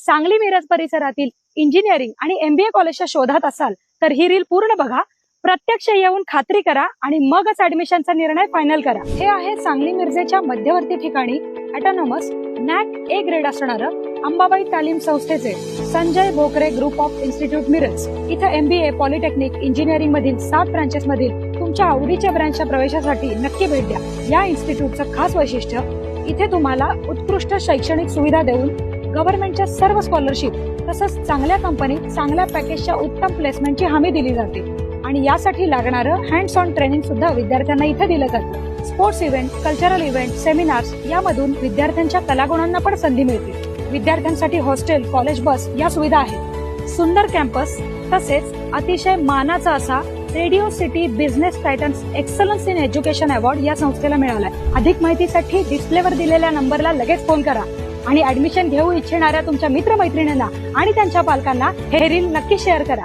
सांगली मिरज परिसरातील इंजिनिअरिंग आणि MBA कॉलेजच्या शोधात असाल तर ही रील पूर्ण बघा, प्रत्यक्ष येऊन खात्री करा आणि मगच ऍडमिशनचा निर्णय फायनल करा। हे आहे सांगली मिरजेच्या मध्यवर्ती ठिकाणी ऑटोनॉमस NAC A ग्रेड असणारं अंबाबाई तालीम संस्थेचे Sanjay Bhokare group of institute Miraj. इथे MBA, पॉलिटेक्निक, इंजिनिअरिंग मधील 7 ब्रांचेस मधील तुमच्या आवडीच्या ब्रँचच्या प्रवेशासाठी नक्की भेट द्या। या इन्स्टिट्यूटचं खास वैशिष्ट्य, इथे तुम्हाला उत्कृष्ट शैक्षणिक सुविधा देऊन गव्हर्नमेंटच्या सर्व स्कॉलरशिप तसंच चांगल्या कंपनीत चांगल्या पॅकेजच्या उत्तम प्लेसमेंटची हमी दिली जाते आणि यासाठी लागणारं हँड्स ऑन ट्रेनिंग सुद्धा विद्यार्थ्यांना इथे दिलं जातं। Sports event, cultural event, seminars यामधून विद्यार्थ्यांच्या कलागुणांना पण संधी मिळते। विद्यार्थ्यांसाठी हॉस्टेल, कॉलेज बस या सुविधा आहेत। सुंदर कॅम्पस तसेच अतिशय मानाचा असा radio city business Titans excellence in education award या संस्थेला मिळालाय। अधिक माहितीसाठी डिस्प्लेवर दिलेल्या नंबरला लगेच फोन करा आणि ऍडमिशन घेऊ इच्छिणाऱ्या तुमच्या मित्रमैत्रिणींना आणि त्यांच्या पालकांना हे रील नक्की शेअर करा।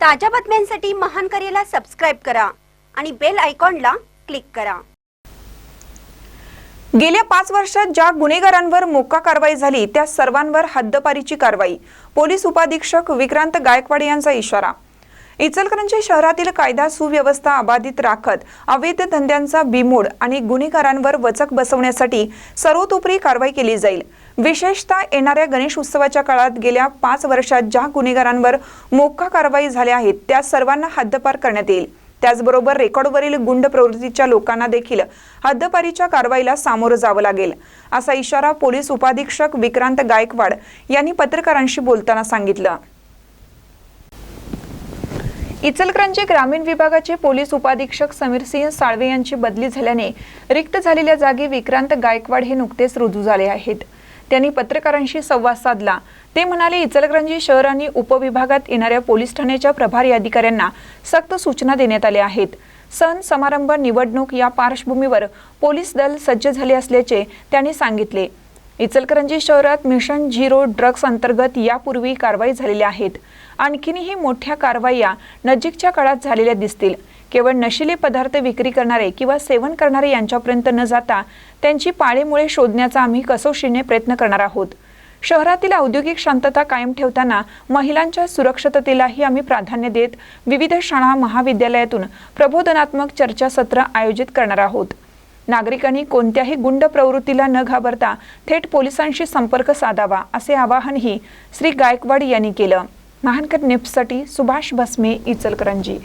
ताज्या बातम्यांसाठी महान करेला सबस्क्राइब करा आणि बेल आयकॉनला क्लिक करा। गेल्या 5 वर्षात ज्या गुन्हेगारांवर मोक्का कारवाई झाली त्या सर्वांवर हद्दपारीची कारवाई, पोलीस उपाधीक्षक विक्रांत गायकवाड यांचा इशारा। इचलकरंजी शहरातील कायदा सुव्यवस्था अबाधित राखत अवैध धंद्यांचा बीमोड आणि गुन्हेगारांवर वचक बसवण्यासाठी सर्वतोपरी कारवाई केली जाईल। विशेषतः येणाऱ्या गणेश उत्सवाच्या काळात गेल्या 5 वर्षात ज्या गुन्हेगारांवर मोक्का कारवाई झाल्या आहेत त्या सर्वांना हद्दपार करण्यात येईल। त्याचबरोबर रेकॉर्डवरील गुंड प्रवृत्तीच्या लोकांना देखील हद्दपारीच्या कारवाईला सामोरं जावं लागेल, असा इशारा पोलीस उपाधीक्षक विक्रांत गायकवाड यांनी पत्रकारांशी बोलताना सांगितलं। इचलकरंजी ग्रामीण विभागाचे पोलीस उपाधीक्षक समीरसिंह साळवे यांची बदली झाल्याने रिक्त झालेल्या जागी विक्रांत गायकवाड हे नुकतेच रुजू झाले आहेत। त्यांनी पत्रकारांशी संवाद साधला। ते म्हणाले, इचलकरंजी शहर आणि उपविभागात येणाऱ्या पोलीस ठाण्याच्या प्रभारी अधिकाऱ्यांना सक्त सूचना देण्यात आल्या आहेत। सण समारंभ, निवडणूक या पार्श्वभूमीवर पोलीस दल सज्ज झाले असल्याचे त्यांनी सांगितले। इचलकरंजी शहरात मिशन झिरो ड्रग्स अंतर्गत यापूर्वी कारवाई झालेल्या आहेत। आणखीनही मोठ्या कारवाया नजीकच्या काळात झालेल्या दिसतील। केवळ नशिले पदार्थ विक्री करणारे किंवा सेवन करणारे यांच्यापर्यंत न जाता त्यांची पाळेमुळे शोधण्याचा आम्ही कसोशीने प्रयत्न करणार आहोत। शहरातील औद्योगिक शांतता कायम ठेवताना महिलांच्या सुरक्षिततेलाही आम्ही प्राधान्य देत विविध शाळा महाविद्यालयातून प्रबोधनात्मक चर्चासत्र आयोजित करणार आहोत। नागरिकांनी कोणत्याही गुंड प्रवृत्तीला न घाबरता थेट पोलिसांशी संपर्क साधावा, असे आवाहनही श्री गायकवाड यांनी केलं। महानकर न्यूजसाठी सुभाष भस्मे, इचलकरंजी।